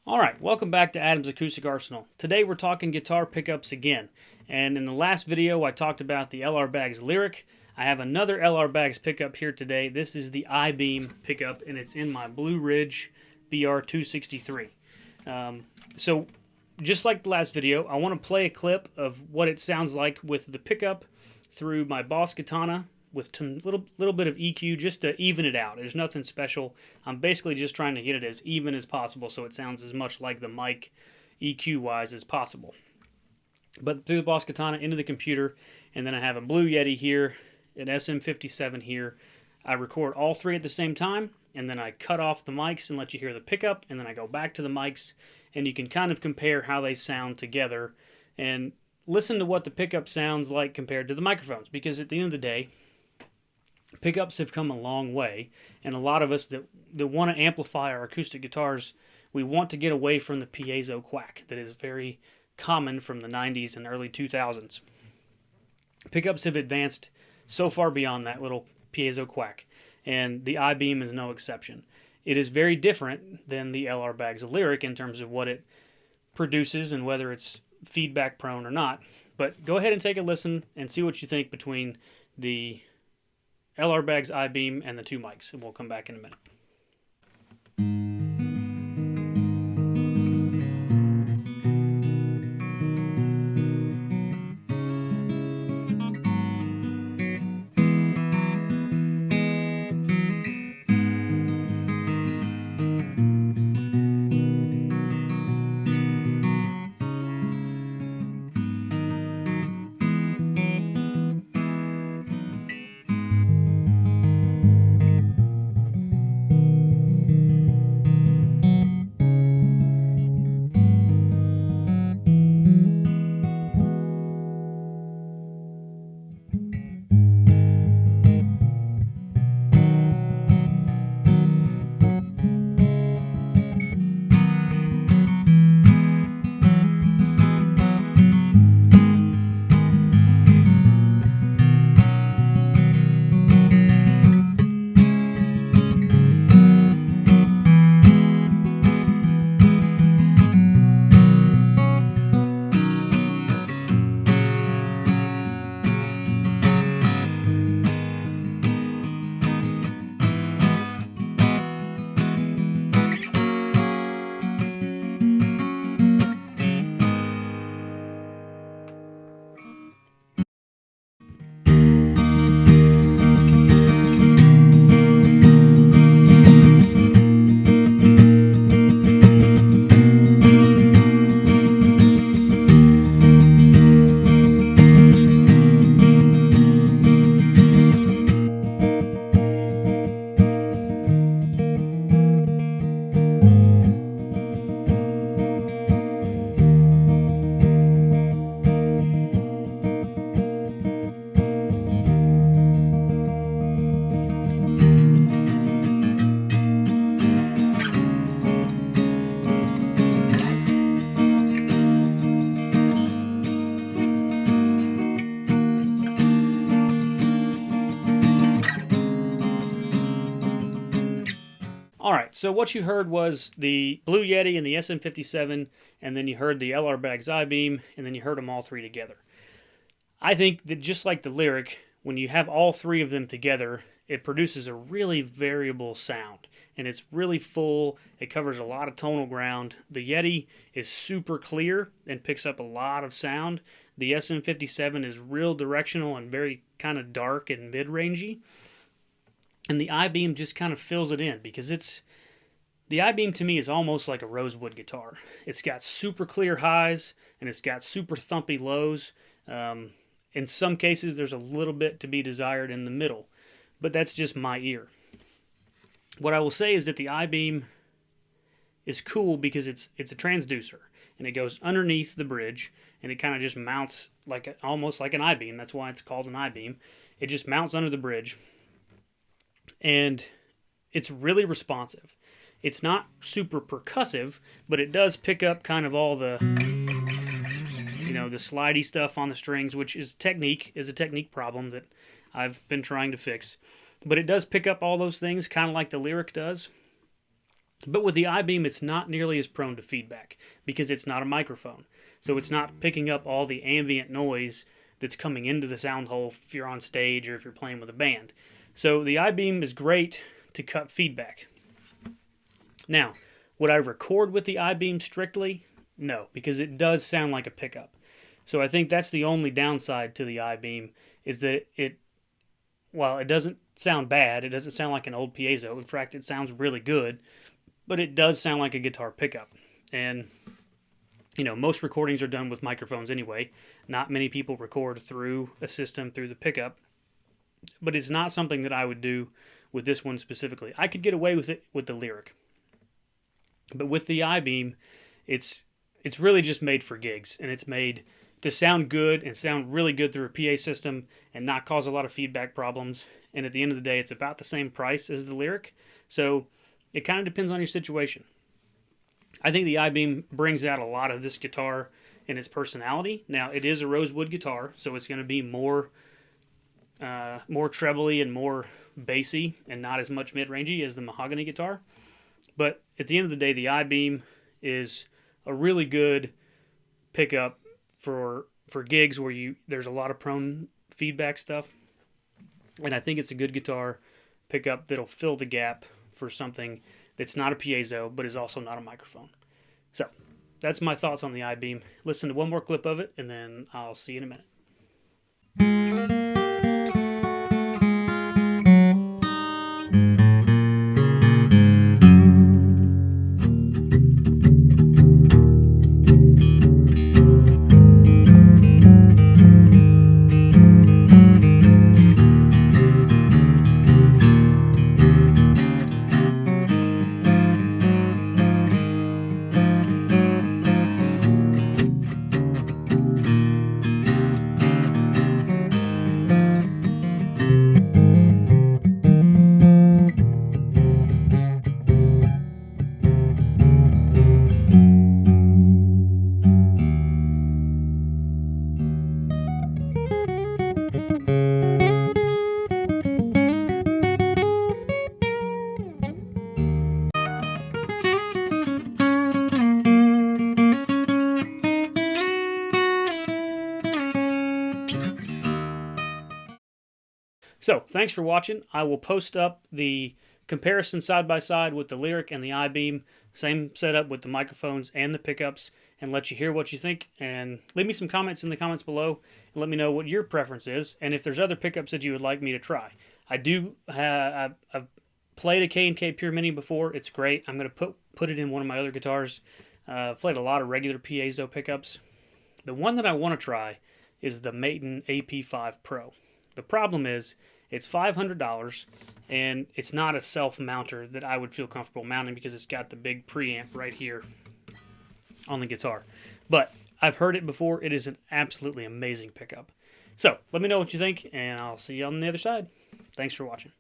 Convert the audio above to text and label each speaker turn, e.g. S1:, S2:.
S1: Alright, welcome back to Adam's Acoustic Arsenal. Today we're talking guitar pickups again. And in the last video I talked about the LR Baggs Lyric. I have another LR Baggs pickup here today. This is the iBeam pickup and it's in my Blue Ridge BR263. So just like the last video, I want to play a clip of what it sounds like with the pickup through my Boss Katana with some little bit of EQ just to even it out. There's nothing special. I'm basically just trying to get it as even as possible so it sounds as much like the mic EQ-wise as possible. But through the Boss Katana into the computer, and then I have a Blue Yeti here, an SM57 here. I record all three at the same time, and then I cut off the mics and let you hear the pickup, and then I go back to the mics, and you can kind of compare how they sound together and listen to what the pickup sounds like compared to the microphones, because at the end of the day, pickups have come a long way, and a lot of us that want to amplify our acoustic guitars, we want to get away from the piezo quack that is very common from the 90s and early 2000s. Pickups have advanced so far beyond that little piezo quack, and the iBeam is no exception. It is very different than the LR Baggs Lyric in terms of what it produces and whether it's feedback prone or not. But go ahead and take a listen and see what you think between the LR Baggs iBeam and the two mics, and we'll come back in a minute. Alright, so what you heard was the Blue Yeti and the SM57, and then you heard the LR Baggs iBeam, and then you heard them all three together. I think that just like the Lyric, when you have all three of them together, it produces a really variable sound, and it's really full. It covers a lot of tonal ground. The Yeti is super clear and picks up a lot of sound. The SM57 is real directional and very kind of dark and mid-rangey. And the iBeam just kind of fills it in because the iBeam to me is almost like a rosewood guitar. It's got super clear highs and it's got super thumpy lows. In some cases, there's a little bit to be desired in the middle, but that's just my ear. What I will say is that the iBeam is cool because it's a transducer and it goes underneath the bridge and it kind of just mounts like almost like an iBeam. That's why it's called an iBeam. It just mounts under the bridge. And it's really responsive. It's not super percussive, but it does pick up kind of all the, the slidey stuff on the strings, which is a technique problem that I've been trying to fix. But it does pick up all those things, kind of like the Lyric does. But with the iBeam, it's not nearly as prone to feedback because it's not a microphone. So it's not picking up all the ambient noise that's coming into the sound hole if you're on stage or if you're playing with a band. So the iBeam is great to cut feedback. Now, would I record with the iBeam strictly? No, because it does sound like a pickup. So I think that's the only downside to the iBeam is that while it doesn't sound bad, it doesn't sound like an old piezo. In fact, it sounds really good, but it does sound like a guitar pickup. And, most recordings are done with microphones anyway. Not many people record through a system, through the pickup. But it's not something that I would do with this one specifically. I could get away with it with the Lyric. But with the iBeam, it's really just made for gigs, and it's made to sound good and sound really good through a PA system and not cause a lot of feedback problems. And at the end of the day, it's about the same price as the Lyric. So it kind of depends on your situation. I think the iBeam brings out a lot of this guitar in its personality. Now, it is a rosewood guitar, so it's going to be more trebly and more bassy and not as much mid-rangey as the mahogany guitar. But at the end of the day, the iBeam is a really good pickup for gigs where there's a lot of prone feedback stuff. And I think it's a good guitar pickup that'll fill the gap for something that's not a piezo, but is also not a microphone. So that's my thoughts on the iBeam. Listen to one more clip of it, and then I'll see you in a minute. So, thanks for watching. I will post up the comparison side by side with the Lyric and the iBeam. Same setup with the microphones and the pickups, and let you hear what you think. And leave me some comments in the comments below and let me know what your preference is and if there's other pickups that you would like me to try. I've played a K&K Pure Mini before. It's great. I'm going to put it in one of my other guitars. I've played a lot of regular piezo pickups. The one that I want to try is the Maton AP5 Pro. The problem is it's $500 and it's not a self-mounter that I would feel comfortable mounting because it's got the big preamp right here on the guitar. But I've heard it before. It is an absolutely amazing pickup. So let me know what you think, and I'll see you on the other side. Thanks for watching.